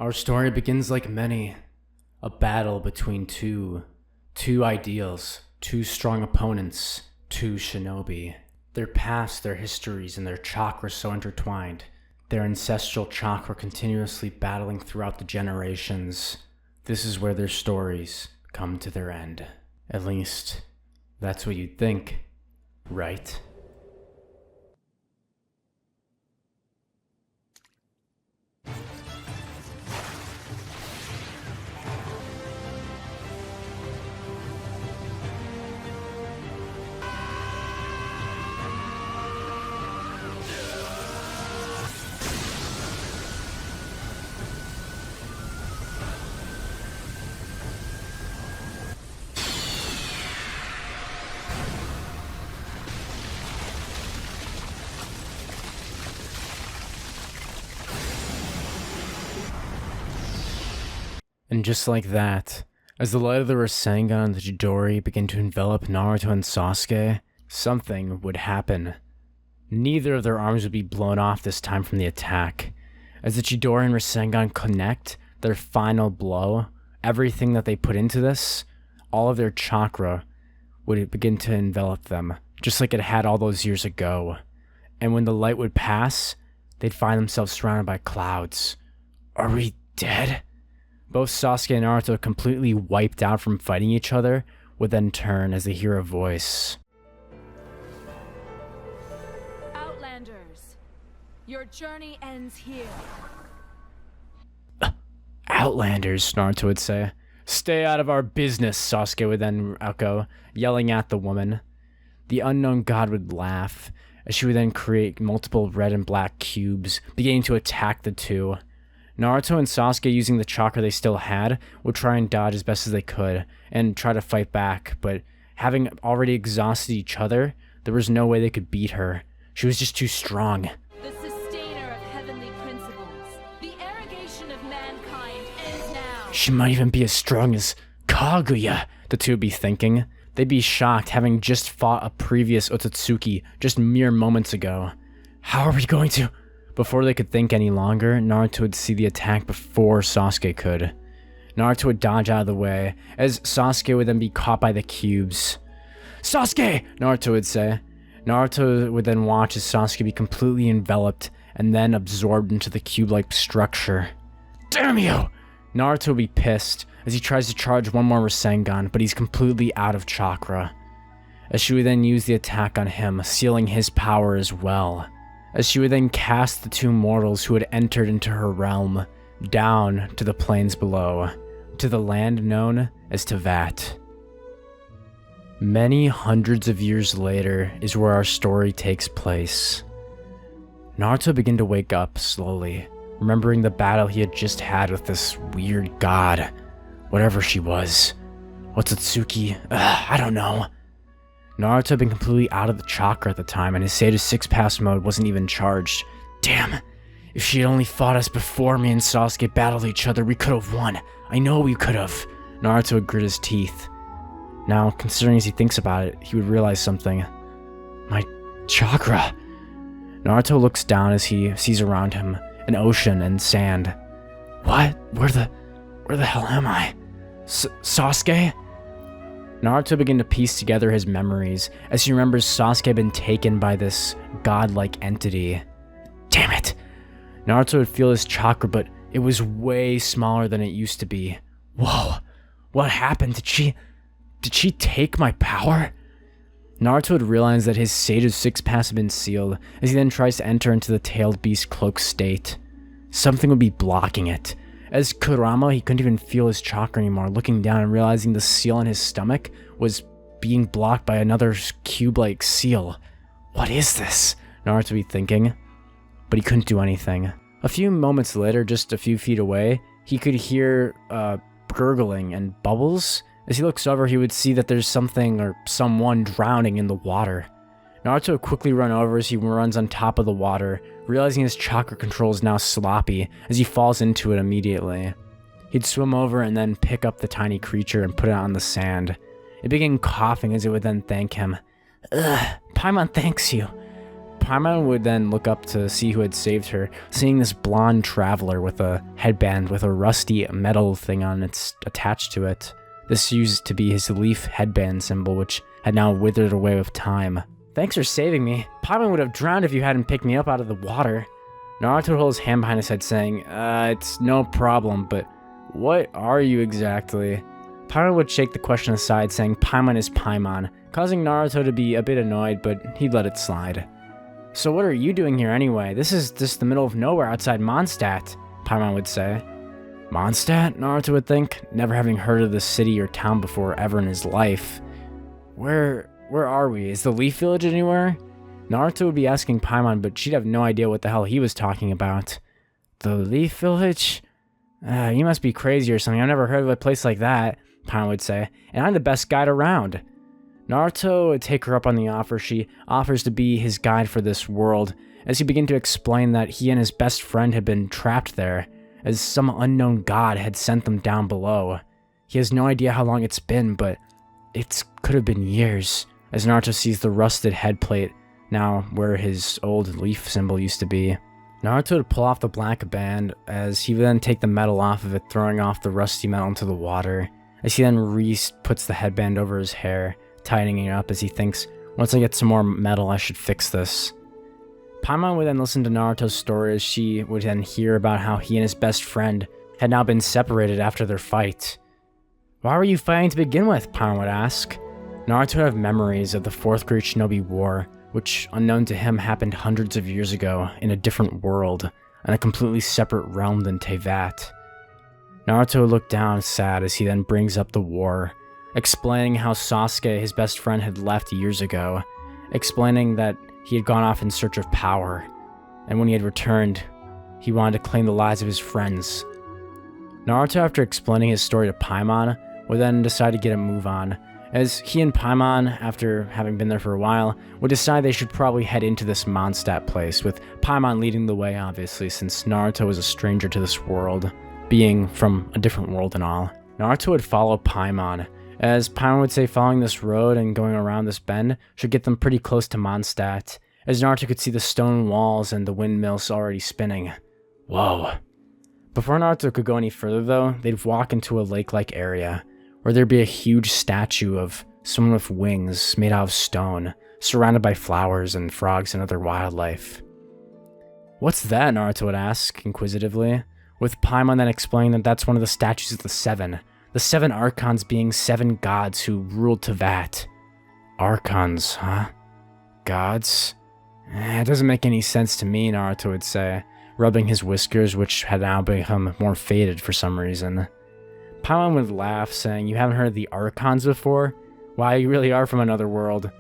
Our story begins like many, a battle between two ideals, two strong opponents, two shinobi. Their past, their histories, and their chakra so intertwined, their ancestral chakra continuously battling throughout the generations. This is where their stories come to their end. At least, that's what you'd think, right? And just like that, as the light of the Rasengan and the Chidori began to envelop Naruto and Sasuke, something would happen. Neither of their arms would be blown off this time from the attack. As the Chidori and Rasengan connect, their final blow, everything that they put into this, all of their chakra would begin to envelop them, just like it had all those years ago. And when the light would pass, they'd find themselves surrounded by clouds. Are we dead? Both Sasuke and Naruto, completely wiped out from fighting each other, would then turn as they hear a voice. Outlanders, your journey ends here. Outlanders, Naruto would say. Stay out of our business, Sasuke would then echo, yelling at the woman. The unknown god would laugh, as she would then create multiple red and black cubes, beginning to attack the two. Naruto and Sasuke, using the chakra they still had, would try and dodge as best as they could, and try to fight back, but having already exhausted each other, there was no way they could beat her. She was just too strong. The sustainer of heavenly principles, the arrogation of mankind ends now. She might even be as strong as Kaguya, the two would be thinking. They'd be shocked, having just fought a previous Otsutsuki just mere moments ago. How are we going to... Before they could think any longer, Naruto would see the attack before Sasuke could. Naruto would dodge out of the way, as Sasuke would then be caught by the cubes. Sasuke! Naruto would say. Naruto would then watch as Sasuke be completely enveloped and then absorbed into the cube-like structure. Damn you! Naruto would be pissed as he tries to charge one more Rasengan, but he's completely out of chakra. As she would then use the attack on him, sealing his power as well. As she would then cast the two mortals who had entered into her realm down to the plains below, to the land known as Teyvat. Many hundreds of years later is where our story takes place. Naruto began to wake up slowly, remembering the battle he had just had with this weird god, whatever she was. Otsutsuki? I don't know. Naruto had been completely out of the chakra at the time, and his Sage 6 pass mode wasn't even charged. Damn! If she had only fought us before me and Sasuke battled each other, we could have won. I know we could have. Naruto would grit his teeth. Now, considering as he thinks about it, he would realize something. My chakra. Naruto looks down as he sees around him an ocean and sand. What? Where the hell am I? Sasuke? Naruto began to piece together his memories as he remembers Sasuke had been taken by this godlike entity. Damn it! Naruto would feel his chakra, but it was way smaller than it used to be. Whoa! What happened? Did she take my power? Naruto would realize that his Sage 6 pass had been sealed as he then tries to enter into the tailed beast cloak state. Something would be blocking it. As Kurama, he couldn't even feel his chakra anymore, looking down and realizing the seal on his stomach was being blocked by another cube-like seal. What is this? Naruto would be thinking, but he couldn't do anything. A few moments later, just a few feet away, he could hear gurgling and bubbles. As he looks over, he would see that there's something or someone drowning in the water. Naruto would quickly run over as he runs on top of the water, realizing his chakra control is now sloppy as he falls into it immediately. He'd swim over and then pick up the tiny creature and put it on the sand. It began coughing as it would then thank him. Paimon thanks you, Paimon would then look up to see who had saved her, seeing this blonde traveler with a headband with a rusty metal thing on its attached to it. This used to be his leaf headband symbol, which had now withered away with time. "Thanks for saving me. Paimon would have drowned if you hadn't picked me up out of the water." Naruto would hold his hand behind his head saying, it's no problem, but what are you exactly?" Paimon would shake the question aside, saying Paimon is Paimon, causing Naruto to be a bit annoyed, but he'd let it slide. "So what are you doing here anyway? This is just the middle of nowhere outside Mondstadt," Paimon would say. Mondstadt? Naruto would think, never having heard of the city or town before ever in his life. Where are we? Is the Leaf Village anywhere? Naruto would be asking Paimon, but she'd have no idea what the hell he was talking about. The Leaf Village? You must be crazy or something. I've never heard of a place like that, Paimon would say, and I'm the best guide around. Naruto would take her up on the offer. She offers to be his guide for this world, as he began to explain that he and his best friend had been trapped there, as some unknown god had sent them down below. He has no idea how long it's been, but it could have been years, as Naruto sees the rusted headplate, now where his old leaf symbol used to be. Naruto would pull off the black band, as he would then take the metal off of it, throwing off the rusty metal into the water, as he then puts the headband over his hair, tightening it up as he thinks, once I get some more metal, I should fix this. Paimon would then listen to Naruto's story as she would then hear about how he and his best friend had now been separated after their fight. Why were you fighting to begin with? Paimon would ask. Naruto would have memories of the 4th Great Shinobi War, which, unknown to him, happened hundreds of years ago in a different world, in a completely separate realm than Teyvat. Naruto would look down sad as he then brings up the war, explaining how Sasuke, his best friend, had left years ago, explaining that he had gone off in search of power, and when he had returned, he wanted to claim the lives of his friends. Naruto, after explaining his story to Paimon, would then decide to get a move on, as he and Paimon, after having been there for a while, would decide they should probably head into this Mondstadt place, with Paimon leading the way, obviously, since Naruto was a stranger to this world, being from a different world and all. Naruto would follow Paimon, as Paimon would say following this road and going around this bend should get them pretty close to Mondstadt, as Naruto could see the stone walls and the windmills already spinning. Whoa. Before Naruto could go any further though, they'd walk into a lake-like area, where there'd be a huge statue of someone with wings made out of stone, surrounded by flowers and frogs and other wildlife. What's that? Naruto would ask, inquisitively, with Paimon then explaining that that's one of the statues of the 7 Archons being 7 gods who ruled Teyvat. Archons, huh? Gods? It doesn't make any sense to me, Naruto would say, rubbing his whiskers, which had now become more faded for some reason. Paimon would laugh, saying, you haven't heard of the Archons before? Why, you really are from another world.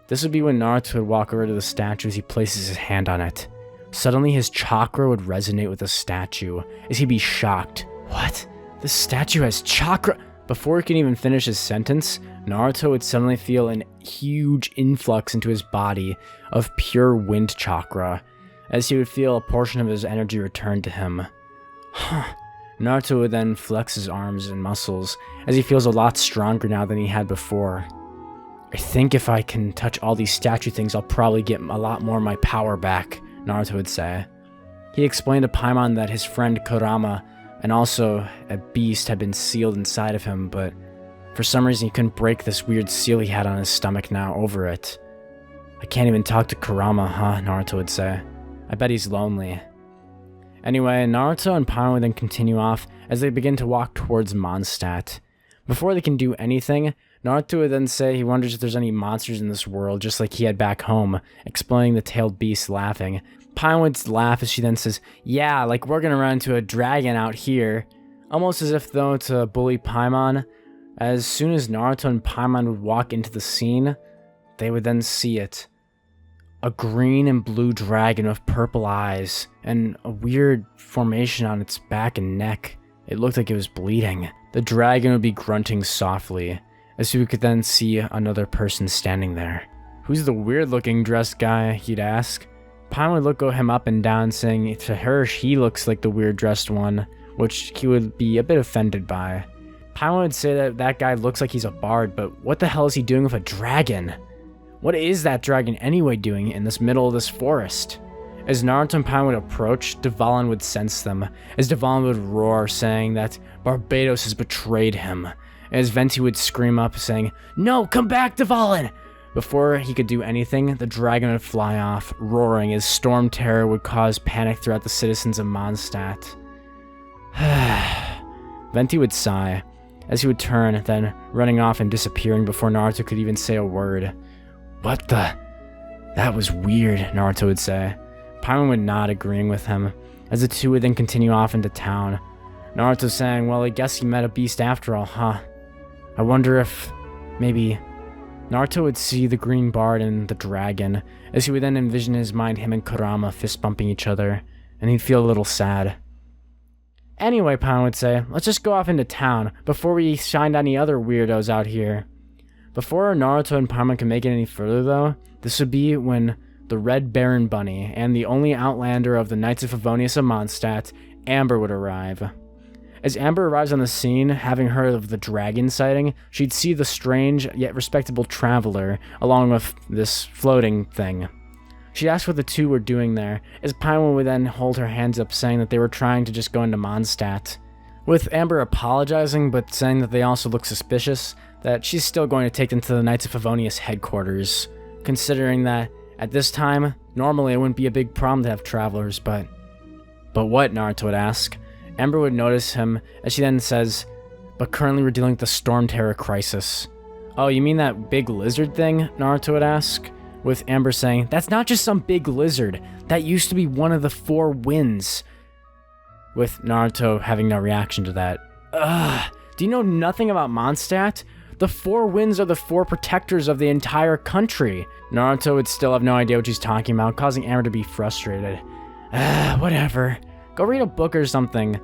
This would be when Naruto would walk over to the statue as he places his hand on it. Suddenly, his chakra would resonate with the statue, as he'd be shocked. What? This statue has chakra? Before he could even finish his sentence, Naruto would suddenly feel a huge influx into his body of pure wind chakra, as he would feel a portion of his energy return to him. Naruto would then flex his arms and muscles, as he feels a lot stronger now than he had before. I think if I can touch all these statue things, I'll probably get a lot more of my power back, Naruto would say. He explained to Paimon that his friend Kurama and also a beast had been sealed inside of him, but for some reason he couldn't break this weird seal he had on his stomach now over it. I can't even talk to Kurama, huh? Naruto would say. I bet he's lonely. Anyway, Naruto and Paimon would then continue off as they begin to walk towards Mondstadt. Before they can do anything, Naruto would then say he wonders if there's any monsters in this world, just like he had back home, explaining the tailed beast, laughing. Paimon would laugh as she then says, yeah, like we're gonna run into a dragon out here. Almost as if though to bully Paimon. As soon as Naruto and Paimon would walk into the scene, they would then see it. A green and blue dragon with purple eyes, and a weird formation on its back and neck. It looked like it was bleeding. The dragon would be grunting softly, as we could then see another person standing there. Who's the weird-looking dressed guy? He'd ask. Paimon would look him up and down, saying to her he looks like the weird-dressed one, which he would be a bit offended by. Paimon would say that that guy looks like he's a bard, but what the hell is he doing with a dragon? What is that dragon anyway doing in this middle of this forest? As Naruto and Paimon would approach, Dvalin would sense them, as Dvalin would roar, saying that Barbatos has betrayed him. As Venti would scream up, saying, "No, come back, Dvalin!" Before he could do anything, the dragon would fly off, roaring as storm terror would cause panic throughout the citizens of Mondstadt. Venti would sigh, as he would turn, then running off and disappearing before Naruto could even say a word. "What the? That was weird," Naruto would say. Paimon would nod, agreeing with him, as the two would then continue off into town. Naruto saying, "Well, I guess he met a beast after all, huh? I wonder if, maybe..." Naruto would see the green bard and the dragon, as he would then envision in his mind him and Kurama fist-bumping each other, and he'd feel a little sad. "Anyway," Paimon would say, "let's just go off into town, before we find any other weirdos out here." Before Naruto and Paimon can make it any further, though, this would be when the Red Baron Bunny and the only outlander of the Knights of Favonius of Mondstadt, Amber, would arrive. As Amber arrives on the scene, having heard of the dragon sighting, she'd see the strange yet respectable traveler, along with this floating thing. She'd ask what the two were doing there, as Paimon would then hold her hands up, saying that they were trying to just go into Mondstadt. With Amber apologizing, but saying that they also look suspicious, that she's still going to take them to the Knights of Favonius headquarters, considering that, at this time, normally it wouldn't be a big problem to have travelers, but what, Naruto would ask. Amber would notice him, as she then says, "But currently we're dealing with the Storm Terror crisis." "Oh, you mean that big lizard thing?" Naruto would ask, with Amber saying, "That's not just some big lizard. That used to be one of the 4 winds." With Naruto having no reaction to that. "Ugh, do you know nothing about Mondstadt? The 4 winds are the 4 protectors of the entire country." Naruto would still have no idea what she's talking about, causing Amber to be frustrated. Whatever. Go read a book or something."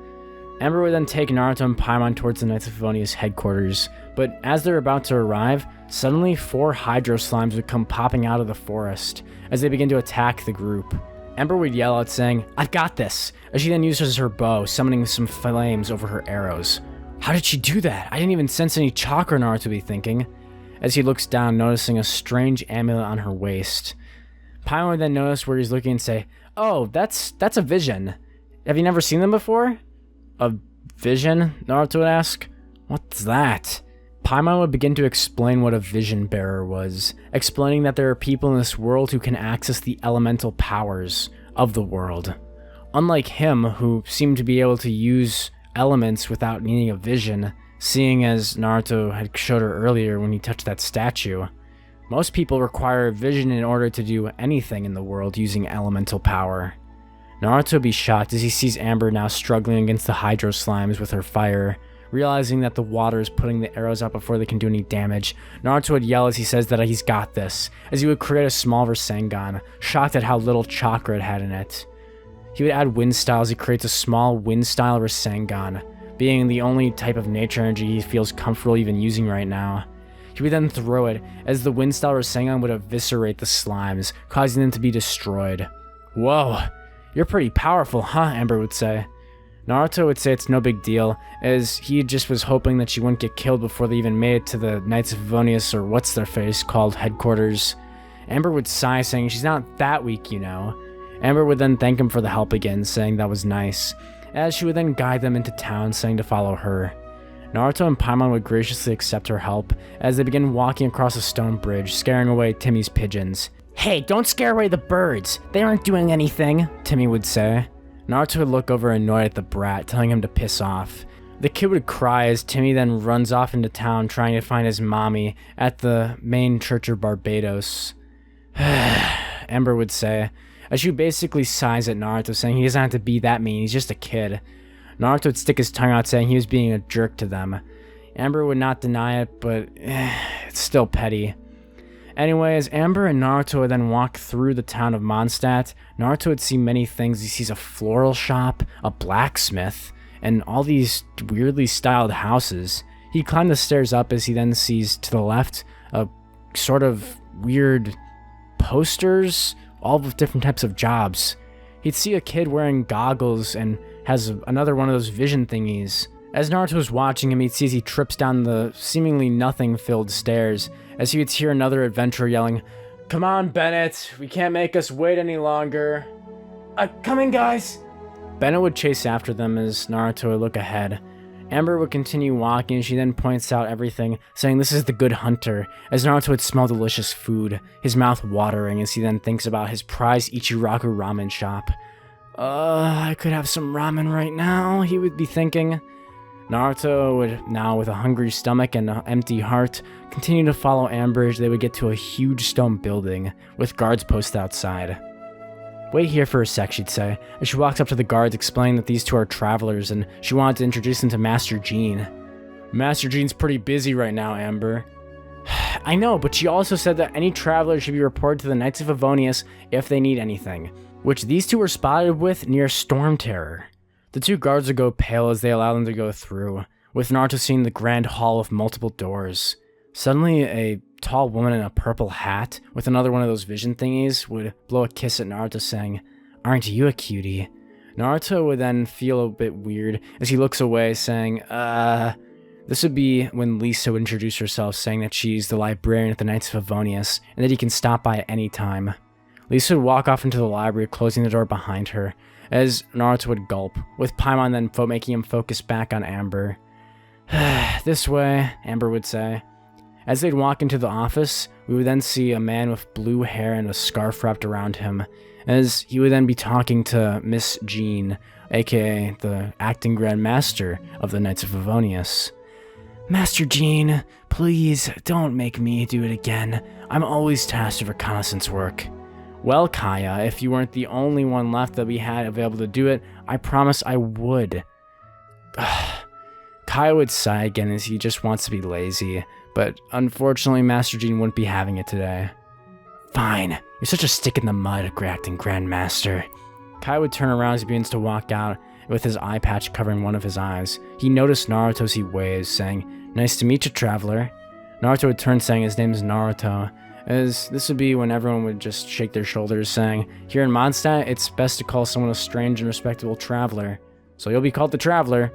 Amber would then take Naruto and Paimon towards the Knights of Favonius headquarters, but as they're about to arrive, suddenly 4 Hydro Slimes would come popping out of the forest, as they begin to attack the group. Amber would yell out, saying, "I've got this," as she then uses her bow, summoning some flames over her arrows. "How did she do that? I didn't even sense any chakra," Naruto would be thinking, as he looks down, noticing a strange amulet on her waist. Paimon would then notice where he's looking and say, "Oh, that's a vision. Have you never seen them before?" "A vision?" Naruto would ask. "What's that?" Paimon would begin to explain what a vision bearer was, explaining that there are people in this world who can access the elemental powers of the world. Unlike him, who seemed to be able to use elements without needing a vision, seeing as Naruto had showed her earlier when he touched that statue. Most people require a vision in order to do anything in the world using elemental power. Naruto would be shocked as he sees Amber now struggling against the Hydro Slimes with her fire. Realizing that the water is putting the arrows out before they can do any damage, Naruto would yell as he says that he's got this, as he would create a small Rasengan, shocked at how little chakra it had in it. He would add wind style as he creates a small wind style Rasengan, being the only type of nature energy he feels comfortable even using right now. He would then throw it, as the wind style Rasengan would eviscerate the slimes, causing them to be destroyed. "Whoa, you're pretty powerful, huh?" Amber would say. Naruto would say it's no big deal, as he just was hoping that she wouldn't get killed before they even made it to the Knights of Favonius, or what's-their-face called headquarters. Amber would sigh, saying she's not that weak, you know. Amber would then thank him for the help again, saying that was nice, as she would then guide them into town, saying to follow her. Naruto and Paimon would graciously accept her help, as they begin walking across a stone bridge, scaring away Timmy's pigeons. "Hey, don't scare away the birds! They aren't doing anything," Timmy would say. Naruto would look over annoyed at the brat, telling him to piss off. The kid would cry as Timmy then runs off into town trying to find his mommy at the main church of Barbatos. Ember would say, as she basically sighs at Naruto, saying he doesn't have to be that mean, he's just a kid. Naruto would stick his tongue out, saying he was being a jerk to them. Amber would not deny it, but it's still petty. Anyway, as Amber and Naruto would then walk through the town of Mondstadt, Naruto would see many things. He sees a floral shop, a blacksmith, and all these weirdly styled houses. He climbed the stairs up as he then sees to the left a sort of weird posters, all with different types of jobs. He'd see a kid wearing goggles and has another one of those vision thingies. As Naruto was watching him, he'd see as he trips down the seemingly nothing-filled stairs, as he would hear another adventurer yelling, Come on, Bennett. We can't make us wait any longer. Coming, guys. Bennett would chase after them as Naruto would look ahead. Amber would continue walking, and she then points out everything, saying this is the good hunter, as Naruto would smell delicious food, his mouth watering as he then thinks about his prized Ichiraku ramen shop. I could have some ramen right now, he would be thinking. Naruto would, now with a hungry stomach and an empty heart, continue to follow Amber as they would get to a huge stone building, with guards posted outside. Wait here for a sec, she'd say, as she walks up to the guards explaining that these two are travelers and she wanted to introduce them to Master Jean. Master Jean's pretty busy right now, Amber. I know, but she also said that any traveler should be reported to the Knights of Favonius if they need anything, which these two were spotted with near Storm Terror. The two guards would go pale as they allow them to go through, with Naruto seeing the grand hall of multiple doors. Suddenly, a tall woman in a purple hat, with another one of those vision thingies, would blow a kiss at Naruto saying, "Aren't you a cutie?" Naruto would then feel a bit weird as he looks away saying, This would be when Lisa would introduce herself saying that she's the librarian at the Knights of Favonius and that he can stop by at any time. Lisa would walk off into the library, closing the door behind her, as Naruto would gulp, with Paimon then making him focus back on Amber. This way, Amber would say. As they'd walk into the office, we would then see a man with blue hair and a scarf wrapped around him, as he would then be talking to Miss Jean, aka the acting Grand Master of the Knights of Favonius. Master Jean, please don't make me do it again. I'm always tasked with reconnaissance work. Well, Kaya, if you weren't the only one left that we had available to do it, I promise I would. Kaya would sigh again as he just wants to be lazy, but unfortunately Master Jean wouldn't be having it today. Fine, you're such a stick in the mud, acting Grandmaster. Kai would turn around as he begins to walk out with his eye patch covering one of his eyes. He noticed Naruto as he waves, saying, "Nice to meet you, traveler." Naruto would turn saying his name is Naruto, as this would be when everyone would just shake their shoulders saying, "Here in Mondstadt, it's best to call someone a strange and respectable traveler, so you'll be called the Traveler."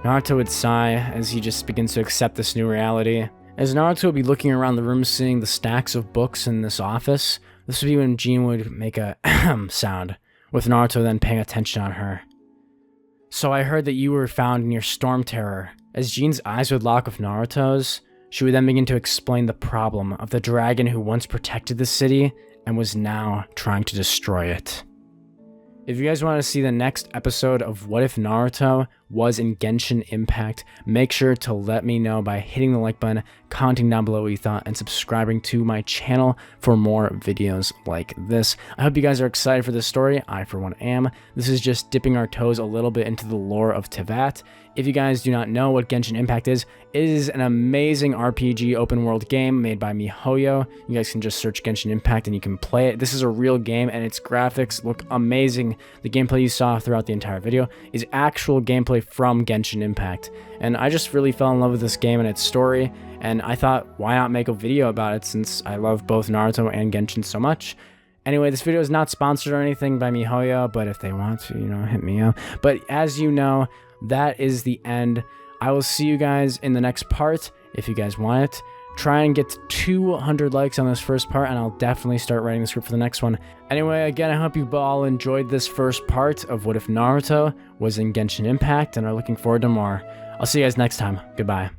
Naruto would sigh as he just begins to accept this new reality. As Naruto would be looking around the room seeing the stacks of books in this office, this would be when Jean would make a ahem sound, with Naruto then paying attention on her. "So I heard that you were found near Storm Terror." As Jean's eyes would lock with Naruto's, she would then begin to explain the problem of the dragon who once protected the city and was now trying to destroy it. If you guys want to see the next episode of What If Naruto was in Genshin Impact, make sure to let me know by hitting the like button, commenting down below what you thought, and subscribing to my channel for more videos like this. I hope you guys are excited for this story. I, for one, am. This is just dipping our toes a little bit into the lore of Teyvat. If you guys do not know what Genshin Impact is, it is an amazing RPG open world game made by MiHoYo. You guys can just search Genshin Impact and you can play it. This is a real game and its graphics look amazing. The gameplay you saw throughout the entire video is actual gameplay from Genshin Impact. And I just really fell in love with this game and its story, and I thought, why not make a video about it since I love both Naruto and Genshin so much. Anyway, this video is not sponsored or anything by MiHoYo, but if they want to, hit me up. But as you know, that is the end. I will see you guys in the next part, if you guys want it. Try and get to 200 likes on this first part, and I'll definitely start writing the script for the next one. Anyway, again, I hope you all enjoyed this first part of What If Naruto was in Genshin Impact and are looking forward to more. I'll see you guys next time. Goodbye.